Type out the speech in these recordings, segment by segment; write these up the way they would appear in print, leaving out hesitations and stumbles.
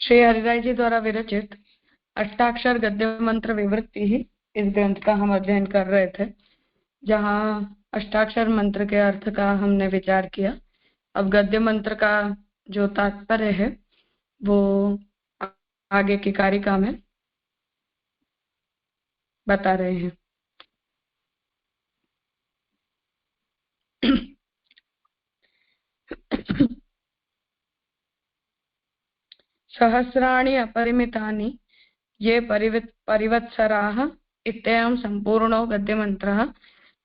श्री हरिराय जी द्वारा विरचित अष्टाक्षर गद्य मंत्र विवृत्ति ही इस ग्रंथ का हम अध्ययन कर रहे थे, जहाँ अष्टाक्षर मंत्र के अर्थ का हमने विचार किया। अब गद्य मंत्र का जो तात्पर्य है वो आगे की कारिका में बता रहे हैं। सहस्राणि अपरिमितानि ये परिवत्सराः इत्ययं संपूर्णो गद्यमन्त्रः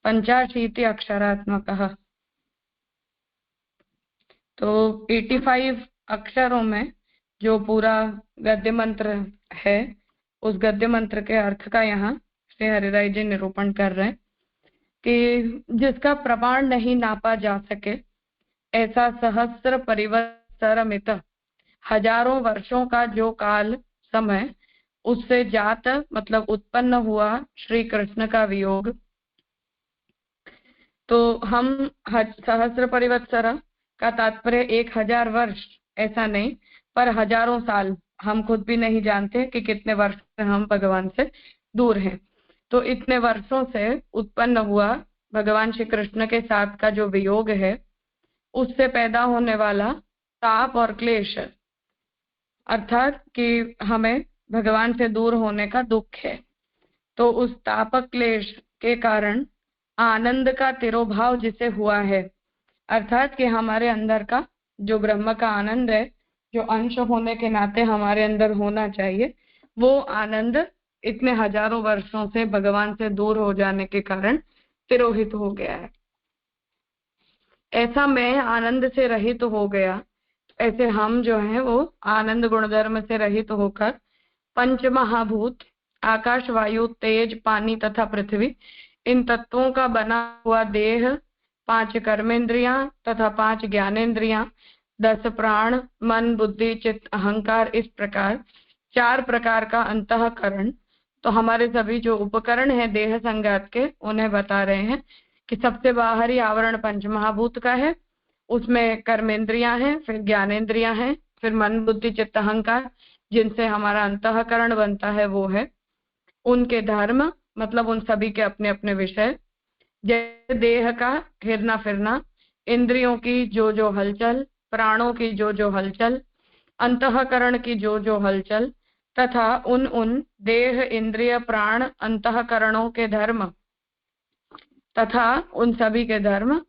85 अक्षरात्मकः। तो 85 अक्षरों में जो पूरा गद्य मंत्र है, उस गद्य मंत्र के अर्थ का यहाँ श्री हरिराय जी निरूपण कर रहे हैं कि जिसका प्रमाण नहीं नापा जा सके, ऐसा सहस्र परिवत्सरमित हजारों वर्षों का जो काल समय उससे जात मतलब उत्पन्न हुआ श्री कृष्ण का वियोग। तो हम सहस्र परिवत्सर का तात्पर्य 1000 वर्ष ऐसा नहीं, पर हजारों साल। हम खुद भी नहीं जानते कि कितने वर्ष से हम भगवान से दूर हैं। तो इतने वर्षों से उत्पन्न हुआ भगवान श्री कृष्ण के साथ का जो वियोग है, उससे पैदा होने वाला ताप और क्लेश, अर्थात कि हमें भगवान से दूर होने का दुख है। तो उस ताप क्लेश के कारण आनंद का तिरोभाव जिसे हुआ है, अर्थात कि हमारे अंदर का जो ब्रह्म का आनंद है, जो अंश होने के नाते हमारे अंदर होना चाहिए, वो आनंद इतने हजारों वर्षों से भगवान से दूर हो जाने के कारण तिरोहित हो गया है। ऐसा मैं आनंद से रहित हो गया, ऐसे हम जो है वो आनंद गुणधर्म से रहित होकर पंच महाभूत आकाश, वायु, तेज, पानी तथा पृथ्वी, इन तत्वों का बना हुआ देह, 5 कर्मेंद्रियां तथा 5 ज्ञानेंद्रियां, 10 प्राण, मन, बुद्धि, चित्त, अहंकार, इस प्रकार 4 प्रकार का अंतःकरण। तो हमारे सभी जो उपकरण हैं देह संगात के, उन्हें बता रहे हैं कि सबसे बाहरी आवरण पंच महाभूत का है, उसमें कर्मेंद्रियां हैं, फिर ज्ञानेंद्रियां हैं, फिर मन, बुद्धि, चित्त, अहंकार, जिनसे हमारा अंतःकरण बनता है वो है। उनके धर्म मतलब उन सभी के अपने अपने विषय, जैसे देह का हिरना फिरना, इंद्रियों की जो जो हलचल, प्राणों की जो जो हलचल, अंतःकरण की जो जो हलचल, तथा उन उन देह, इंद्रिय, प्राण, अंतःकरणों के धर्म तथा उन सभी के धर्म,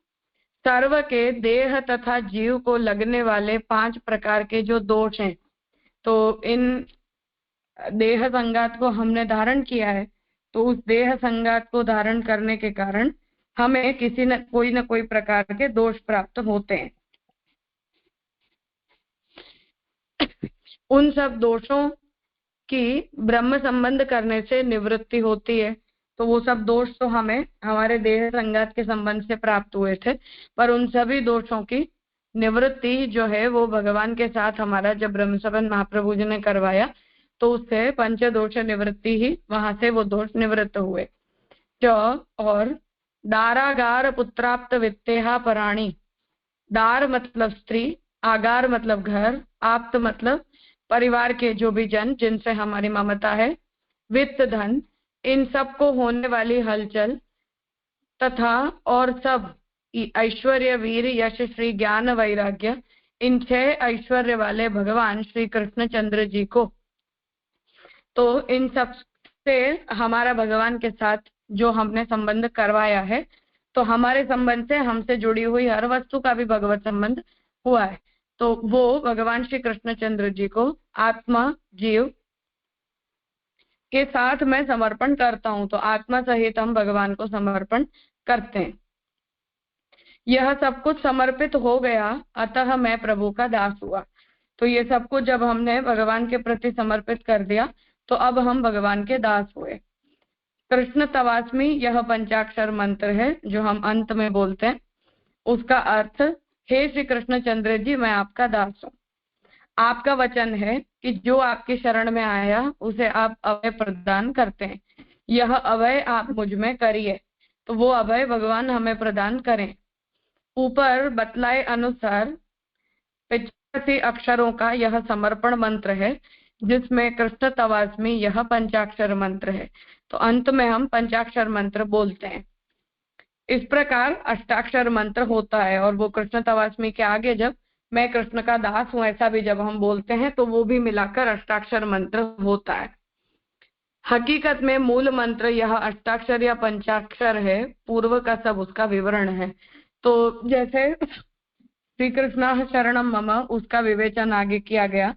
सर्व के देह तथा जीव को लगने वाले 5 प्रकार के जो दोष हैं। तो इन देह संगात को हमने धारण किया है, तो उस देह संगात को धारण करने के कारण हमें किसी न कोई प्रकार के दोष प्राप्त होते हैं। उन सब दोषों की ब्रह्म संबंध करने से निवृत्ति होती है। तो वो सब दोष तो हमें हमारे देह संगात के संबंध से प्राप्त हुए थे, पर उन सभी दोषों की निवृत्ति जो है वो भगवान के साथ हमारा जब ब्रह्म संबंध महाप्रभु जी ने करवाया, तो उससे पंचदोष निवृत्ति ही, वहां से वो दोष निवृत्त हुए। और दारागार पुत्राप्त वित्तेहा पराणी, दार मतलब स्त्री, आगार मतलब घर, आप्त मतलब परिवार के जो भी जन जिनसे हमारी ममता है, वित्त धन, इन सब को होने वाली हलचल तथा और सब ऐश्वर्य, वीर, यश, श्री, ज्ञान, वैराग्य, इन 6 ऐश्वर्य वाले भगवान श्री कृष्णचंद्र जी को। तो इन सब से हमारा भगवान के साथ जो हमने संबंध करवाया है, तो हमारे संबंध से हमसे जुड़ी हुई हर वस्तु का भी भगवत संबंध हुआ है। तो वो भगवान श्री कृष्णचंद्र जी को आत्मा जीव के साथ मैं समर्पण करता हूं। तो आत्मा सहित हम भगवान को समर्पण करते हैं। यह सब कुछ समर्पित हो गया, अतः मैं प्रभु का दास हुआ। तो ये सब कुछ जब हमने भगवान के प्रति समर्पित कर दिया, तो अब हम भगवान के दास हुए। कृष्ण तवास्मी, यह पंचाक्षर मंत्र है जो हम अंत में बोलते हैं। उसका अर्थ, हे श्री कृष्णचंद्र जी, मैं आपका दास हूँ। आपका वचन है कि जो आपकी शरण में आया उसे आप अभय प्रदान करते हैं। यह अभय आप मुझ में करिए। तो वो अभय भगवान हमें प्रदान करें। ऊपर बतलाए अनुसार 84 अक्षरों का यह समर्पण मंत्र है, जिसमें कृष्ण तवास्मी यह पंचाक्षर मंत्र है। तो अंत में हम पंचाक्षर मंत्र बोलते हैं। इस प्रकार अष्टाक्षर मंत्र होता है, और वो कृष्ण तवास्मी के आगे जब मैं कृष्ण का दास हूं ऐसा भी जब हम बोलते हैं तो वो भी मिलाकर अष्टाक्षर मंत्र होता है। हकीकत में मूल मंत्र यह अष्टाक्षर या पंचाक्षर है, पूर्व का सब उसका विवरण है। तो जैसे श्री कृष्ण शरणम मम उसका विवेचन आगे किया गया,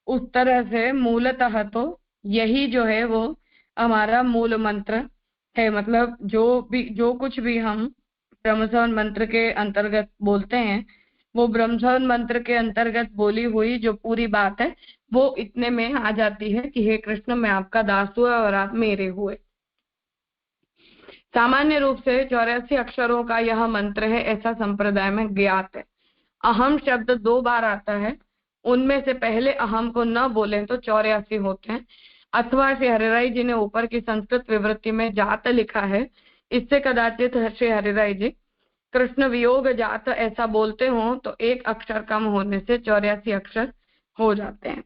उस तरह से मूलतः तो यही जो है वो हमारा मूल मंत्र है। मतलब जो कुछ भी हम ब्रह्मसवन मंत्र के अंतर्गत बोलते हैं, वो ब्रह्मसवन मंत्र के अंतर्गत बोली हुई जो पूरी बात है वो इतने में आ जाती है कि हे कृष्ण, मैं आपका दास हुआ और आप मेरे हुए। सामान्य रूप से 84 अक्षरों का यह मंत्र है, ऐसा संप्रदाय में ज्ञात है। अहम शब्द 2 बार आता है, उनमें से पहले अहम को न बोले तो 84 होते हैं। अथवा श्री हरिराय जी ने ऊपर की संस्कृत विवृत्ति में जात लिखा है, इससे कदाचित श्री हरिराय जी कृष्ण वियोग जात ऐसा बोलते हो तो एक अक्षर कम होने से 84 अक्षर हो जाते हैं।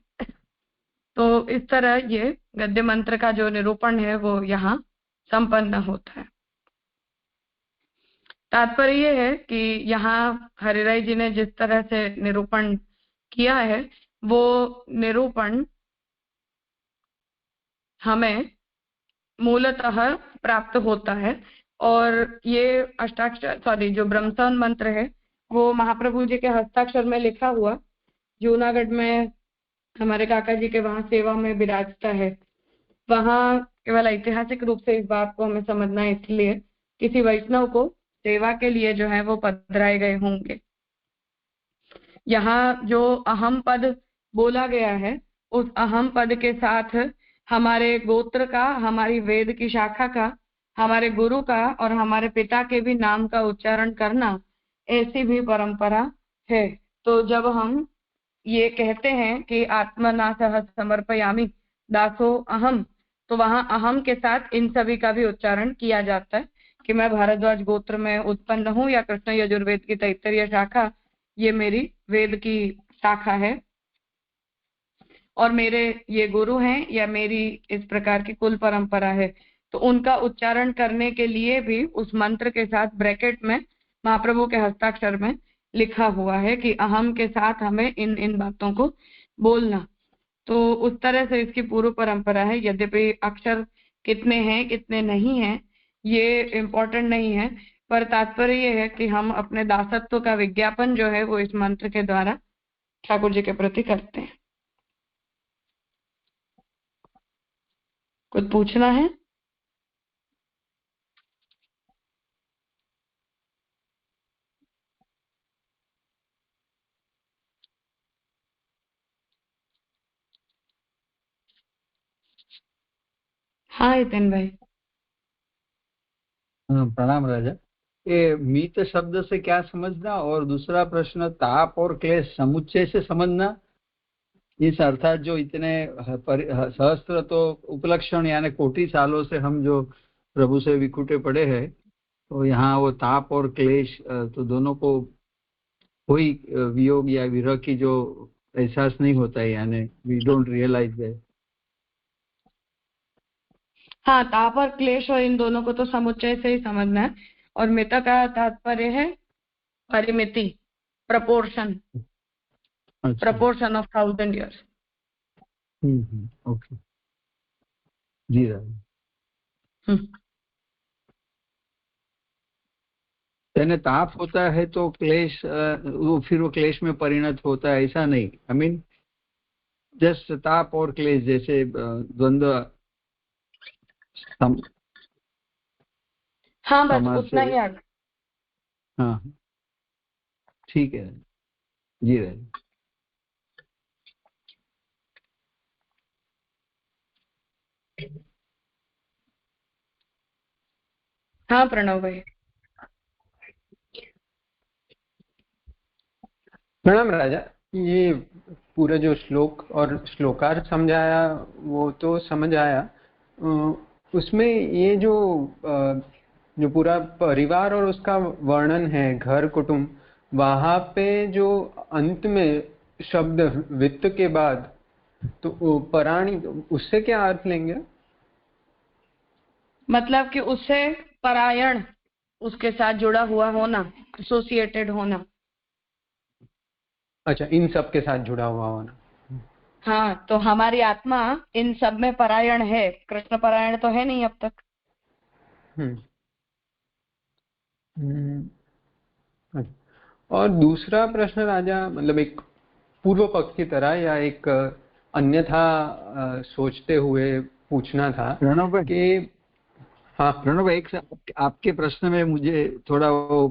तो इस तरह ये गद्य मंत्र का जो निरूपण है वो यहाँ संपन्न होता है। तात्पर्य ये है कि यहाँ हरिराय जी ने जिस तरह से निरूपण किया है वो निरूपण हमें मूलतः प्राप्त होता है। और ये अष्टाक्षर जो ब्रह्मसवन मंत्र है वो महाप्रभु जी के हस्ताक्षर में लिखा हुआ जूनागढ़ में हमारे काका जी के वहां सेवा में विराजता है। वहां केवल ऐतिहासिक रूप से इस बात को हमें समझना है, इसलिए किसी वैष्णव को सेवा के लिए जो है वो पधराए गए होंगे। यहाँ जो अहम पद बोला गया है, उस अहम पद के साथ हमारे गोत्र का, हमारी वेद की शाखा का, हमारे गुरु का और हमारे पिता के भी नाम का उच्चारण करना, ऐसी भी परंपरा है। तो जब हम ये कहते हैं कि आत्मना सह समर्पयामि दासो अहम, तो वहां अहम के साथ इन सभी का भी उच्चारण किया जाता है कि मैं भारद्वाज गोत्र में उत्पन्न हूँ, या कृष्ण यजुर्वेद की तैत्तरीय शाखा ये मेरी वेद की शाखा है, और मेरे ये गुरु हैं, या मेरी इस प्रकार की कुल परंपरा है। तो उनका उच्चारण करने के लिए भी उस मंत्र के साथ ब्रैकेट में महाप्रभु के हस्ताक्षर में लिखा हुआ है कि अहम के साथ हमें इन इन बातों को बोलना। तो उस तरह से इसकी पूर्व परंपरा है। यद्यपि अक्षर कितने हैं कितने नहीं हैं ये इम्पोर्टेंट नहीं है, पर तात्पर्य ये है कि हम अपने दासत्व का विज्ञापन जो है वो इस मंत्र के द्वारा ठाकुर जी के प्रति करते हैं। कुछ पूछना है? हाँ हितेन भाई। प्रणाम राजा। ये मीत शब्द से क्या समझना, और दूसरा प्रश्न ताप और क्लेश समुच्चय से समझना। इस अर्थात जो इतने सहस्त्र तो उपलक्षण यानी कोटि सालों से हम जो प्रभु से विकुटे पड़े हैं, तो यहाँ वो ताप और क्लेश तो दोनों को कोई वियोग या विरह की जो एहसास नहीं होता है, यानी वी डोंट रियलाइज दैट। हाँ, ताप और क्लेश और इन दोनों को तो समुच्चय से ही समझना है। और मित का तात्पर्य है परिमिति, proportion, proportion of 1000 years। Okay जी राजा। यानी ताप होता है तो क्लेश फिर वो क्लेश में परिणत होता है, ऐसा नहीं। आई मीन जस्ट ताप और क्लेश जैसे द्वंद्व। हाँ बस उतना ही याद। हाँ ठीक है जी राजा। हाँ प्रणव भाई। प्रणाम राजा। ये पूरा जो श्लोक और श्लोकार समझाया वो तो समझ आया। उसमें ये जो पूरा परिवार और उसका वर्णन है, घर कुटुंब, वहाँ पे जो अंत में शब्द वित्त के बाद तो वो पराणी, उससे क्या अर्थ लेंगे? मतलब कि उससे परायण, उसके साथ जुड़ा हुआ होना, एसोसिएटेड होना। अच्छा, इन सब के साथ जुड़ा हुआ होना। हाँ, तो हमारी आत्मा इन सब में परायण है, कृष्ण परायण तो है नहीं अब तक। और दूसरा प्रश्न राजा, मतलब एक पूर्व पक्ष की तरह या एक अन्यथा सोचते हुए पूछना था प्रणव भाई, कि हाँ प्रणव भाई, आपके प्रश्न में मुझे थोड़ा वो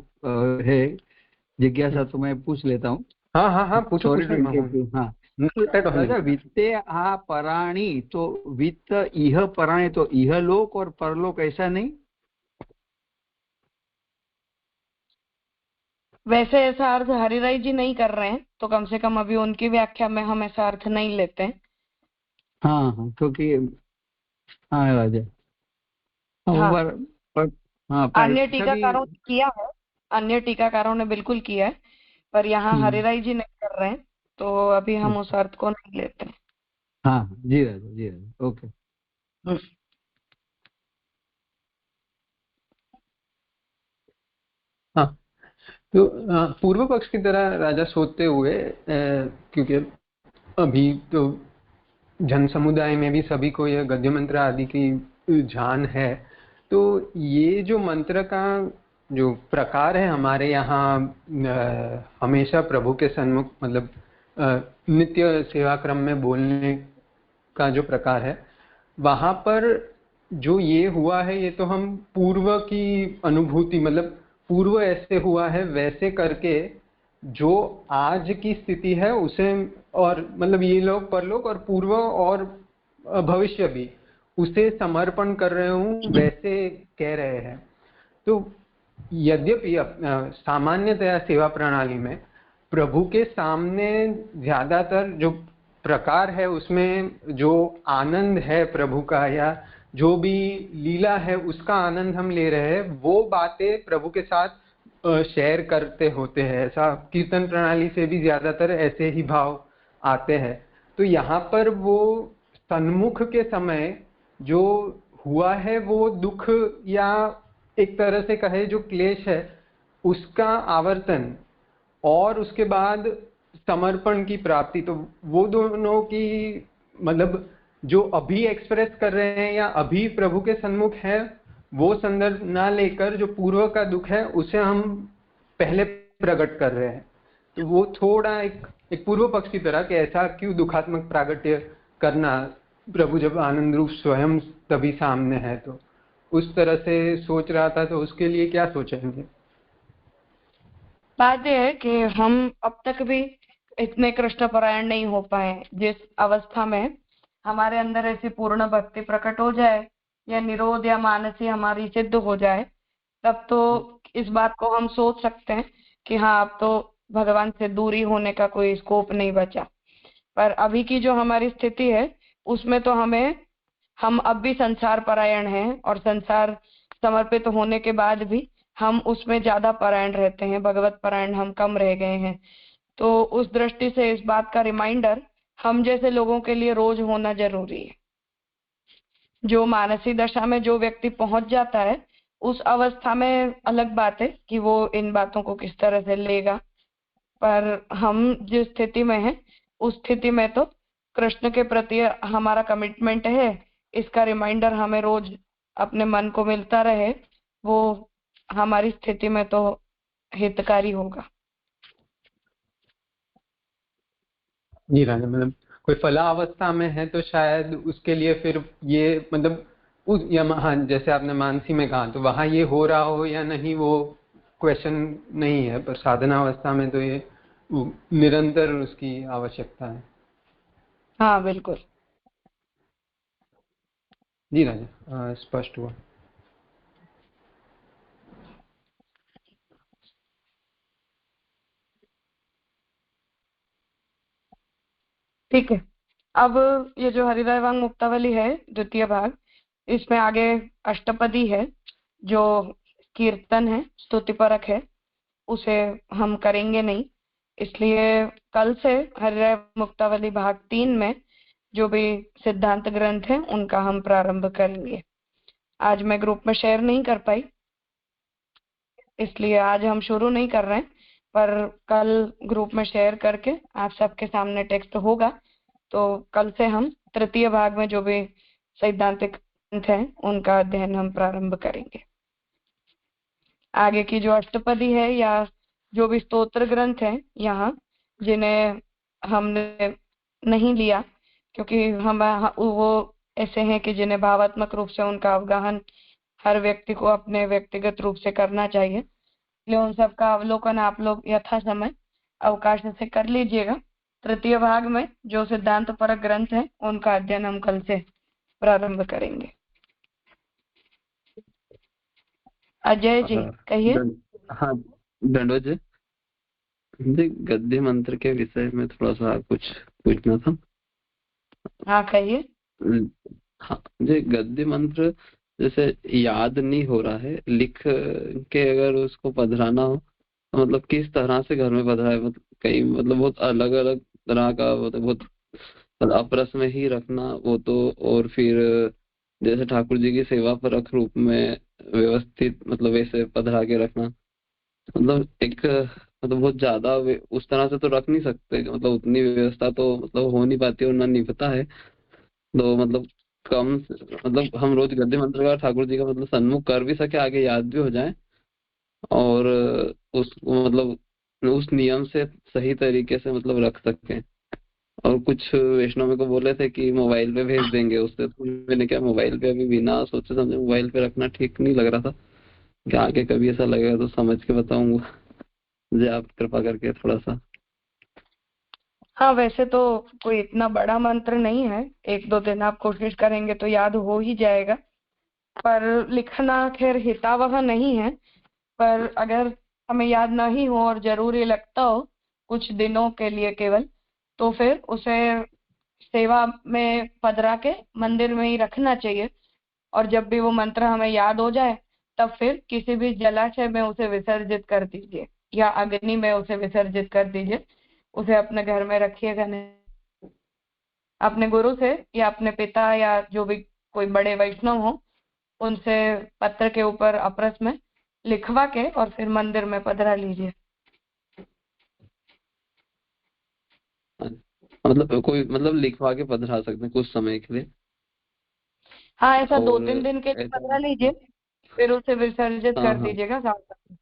है जिज्ञासा, तो मैं पूछ लेता हूँ। हाँ हाँ हाँ, पूछो सॉरी पूछो। To interrupt. हाँ राजा, वित्ते आ पराणी, तो वित्त इह पराणी, तो इह लोक और परलोक, ऐसा नहीं? वैसे ऐसा अर्थ हरिराय जी नहीं कर रहे हैं, तो कम से कम अभी उनकी व्याख्या में हम ऐसा अर्थ नहीं लेते हैं। हाँ हाँ, क्योंकि हाँ राजा, हाँ, हाँ, पर हाँ, पर अन्य सभी टीकाकारों ने किया है, अन्य टीकाकारों ने बिल्कुल किया है, पर यहाँ हरिराय जी नहीं कर रहे हैं, तो अभी हम उस अर्थ को नहीं लेते हैं। हाँ हाँ, जी राजा, जी राजा, ओके। हाँ, तो पूर्व पक्ष की तरह राजा सोचते हुए, क्योंकि अभी तो जन समुदाय में भी सभी को यह गद्य मंत्र आदि की जान है, तो ये जो मंत्र का जो प्रकार है हमारे यहाँ, हमेशा प्रभु के सन्मुख, मतलब नित्य सेवा क्रम में बोलने का जो प्रकार है, वहां पर जो ये हुआ है, ये तो हम पूर्व की अनुभूति, मतलब पूर्व ऐसे हुआ है वैसे करके जो आज की स्थिति है उसे, और मतलब ये लोग परलोक और पूर्व और भविष्य भी, उसे समर्पण कर रहे हूँ वैसे कह रहे हैं। तो यद्यपि सामान्यतया सेवा प्रणाली में प्रभु के सामने ज्यादातर जो प्रकार है उसमें जो आनंद है प्रभु का, या जो भी लीला है उसका आनंद हम ले रहे हैं, वो बातें प्रभु के साथ शेयर करते होते हैं। ऐसा कीर्तन प्रणाली से भी ज्यादातर ऐसे ही भाव आते हैं। तो यहाँ पर वो सन्मुख के समय जो हुआ है वो दुख, या एक तरह से कहे जो क्लेश है उसका आवर्तन, और उसके बाद समर्पण की प्राप्ति, तो वो दोनों की, मतलब जो अभी एक्सप्रेस कर रहे हैं या अभी प्रभु के सन्मुख है, वो संदर्भ ना लेकर जो पूर्व का दुख है उसे हम पहले प्रकट कर रहे हैं। तो वो थोड़ा एक पूर्व पक्ष की तरह कि ऐसा क्यों दुखात्मक प्रागट्य करना, प्रभु जब आनंद रूप स्वयं तभी सामने है, तो उस तरह से सोच रहा था। तो उसके लिए क्या सोचेंगे? बात यह है कि हम अब तक भी इतने कृष्ण परायण नहीं हो पाए। जिस अवस्था में हमारे अंदर ऐसी पूर्ण भक्ति प्रकट हो जाए या निरोध या मानसी हमारी सिद्ध हो जाए, तब तो इस बात को हम सोच सकते हैं कि हाँ, अब तो भगवान से दूरी होने का कोई स्कोप नहीं बचा। पर अभी की जो हमारी स्थिति है उसमें तो हम अब भी संसार परायण हैं, और संसार समर्पित होने के बाद भी हम उसमें ज्यादा परायण रहते हैं, भगवत परायण हम कम रह गए हैं। तो उस दृष्टि से इस बात का रिमाइंडर हम जैसे लोगों के लिए रोज होना जरूरी है। जो मानसी दशा में जो व्यक्ति पहुंच जाता है, उस अवस्था में अलग बात है कि वो इन बातों को किस तरह से लेगा। पर हम जिस स्थिति में हैं, उस स्थिति में तो कृष्ण के प्रति हमारा कमिटमेंट है, इसका रिमाइंडर हमें रोज अपने मन को मिलता रहे, वो हमारी स्थिति में तो हितकारी होगा। जी राजा, मतलब कोई फलावस्था में है तो शायद उसके लिए फिर ये, मतलब उस, या हाँ, जैसे आपने मानसी में कहा, तो वहां ये हो रहा हो या नहीं वो क्वेश्चन नहीं है, पर साधनावस्था में तो ये निरंतर उसकी आवश्यकता है। हाँ बिल्कुल। जी राजा, स्पष्ट हुआ। ठीक है, अब ये जो हरिराय वांग मुक्तावली है द्वितीय भाग, इसमें आगे अष्टपदी है जो कीर्तन है, स्तुति परक है, उसे हम करेंगे नहीं। इसलिए कल से हरिराय मुक्तावली भाग 3 में जो भी सिद्धांत ग्रंथ है उनका हम प्रारंभ करेंगे। आज मैं ग्रुप में शेयर नहीं कर पाई, इसलिए आज हम शुरू नहीं कर रहे हैं, पर कल ग्रुप में शेयर करके आप सबके सामने टेक्स्ट होगा, तो कल से हम तृतीय भाग में जो भी सैद्धांतिक ग्रंथ है उनका अध्ययन हम प्रारंभ करेंगे। आगे की जो अष्टपदी है या जो भी स्तोत्र ग्रंथ है यहाँ जिन्हें हमने नहीं लिया, क्योंकि हम वो ऐसे हैं कि जिन्हें भावात्मक रूप से उनका अवगाहन हर व्यक्ति को अपने व्यक्तिगत रूप से करना चाहिए, इसलिए उन सब का अवलोकन आप लोग यथा समय अवकाश से कर लीजिएगा। तृतीय भाग में जो सिद्धांत परक ग्रंथ है उनका अध्ययन हम कल से प्रारंभ करेंगे। अजय जी कहिए। हाँ दंडोत जी, गद्य मंत्र के विषय में थोड़ा सा कुछ पूछना था। हाँ कहिए। हाँ जी, गद्य मंत्र जैसे याद नहीं हो रहा है, लिख के अगर उसको पधराना हो तो मतलब किस तरह से घर में पधराए, मतलब कई मतलब बहुत अलग अलग तरह का, बहुत अपरस में ही रखना वो तो, और फिर जैसे ठाकुर जी की सेवा परक रूप में व्यवस्थित मतलब वैसे पधरा के रखना, मतलब एक मतलब बहुत ज्यादा उस तरह से तो रख नहीं सकते, मतलब उतनी व्यवस्था तो मतलब हो नहीं पाती और ना नहीं पता है, तो मतलब कम मतलब हम रोज गद्य मंत्र का ठाकुर जी का मतलब सन्मुख कर भी सके, आगे याद भी हो जाए, और उस मतलब उस नियम से सही तरीके से मतलब रख सके। और कुछ वैष्णव मेरे को बोले थे कि मोबाइल पे भेज देंगे उससे, तो मैंने क्या मोबाइल पे अभी बिना सोचे समझे मोबाइल पे रखना ठीक नहीं लग रहा था, कि आगे कभी ऐसा लगेगा तो समझ के बताऊंगा जी, आप कृपा करके थोड़ा सा। हाँ वैसे तो कोई इतना बड़ा मंत्र नहीं है, 1-2 दिन आप कोशिश करेंगे तो याद हो ही जाएगा, पर लिखना खैर हितावह नहीं है, पर अगर हमें याद नहीं हो और जरूरी लगता हो कुछ दिनों के लिए केवल, तो फिर उसे सेवा में पधरा के मंदिर में ही रखना चाहिए, और जब भी वो मंत्र हमें याद हो जाए तब फिर किसी भी जलाशय में उसे विसर्जित कर दीजिए या अग्नि में उसे विसर्जित कर दीजिए, उसे अपने घर में रखिएगा नहीं। अपने गुरु से या अपने पिता या जो भी कोई बड़े वैष्णव हो उनसे पत्र के ऊपर अपरस में लिखवा के और फिर मंदिर में पधरा लीजिए। मतलब कोई मतलब लिखवा के पधरा सकते हैं कुछ समय के लिए? हाँ ऐसा और 2-3 दिन के लिए ऐसा, पधरा लीजिए, फिर उसे विसर्जित हाँ कर हाँ दीजिएगा साथ में।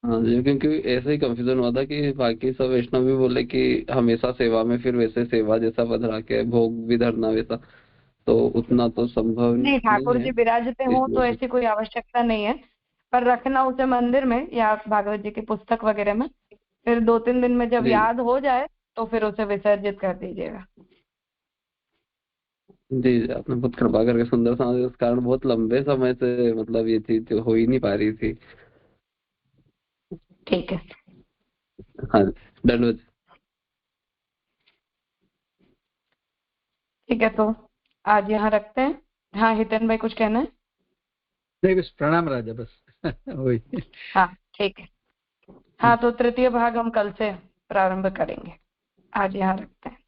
हाँ जी, क्योंकि ऐसा ही कंफ्यूजन हुआ था कि बाकी सब वैष्णव भी बोले कि हमेशा सेवा में फिर वैसे सेवा जैसा पधरा के भोग भी धरना वैसा, तो उतना तो संभव नहीं, नहीं ठाकुर है, जी विराजते हों इसलिए तो फिर ऐसी कोई आवश्यकता नहीं है, पर रखना उसे मंदिर में या भागवत जी की पुस्तक वगैरह में, फिर 2-3 दिन में जब जी याद हो जाए तो फिर उसे विसर्जित कर दीजिएगा। जी जी, आपने बहुत कृपा करके सुंदर समझ, उस कारण बहुत लंबे समय से मतलब ये चीज जो हो ही नहीं पा रही थी। ठीक है। हाँ धन्यवाद। ठीक है, तो आज यहाँ रखते हैं। हाँ हितेन भाई कुछ कहना है? नहीं बस प्रणाम राजा, बस वही। हाँ ठीक है। हाँ तो तृतीय भाग हम कल से प्रारंभ करेंगे, आज यहाँ रखते हैं।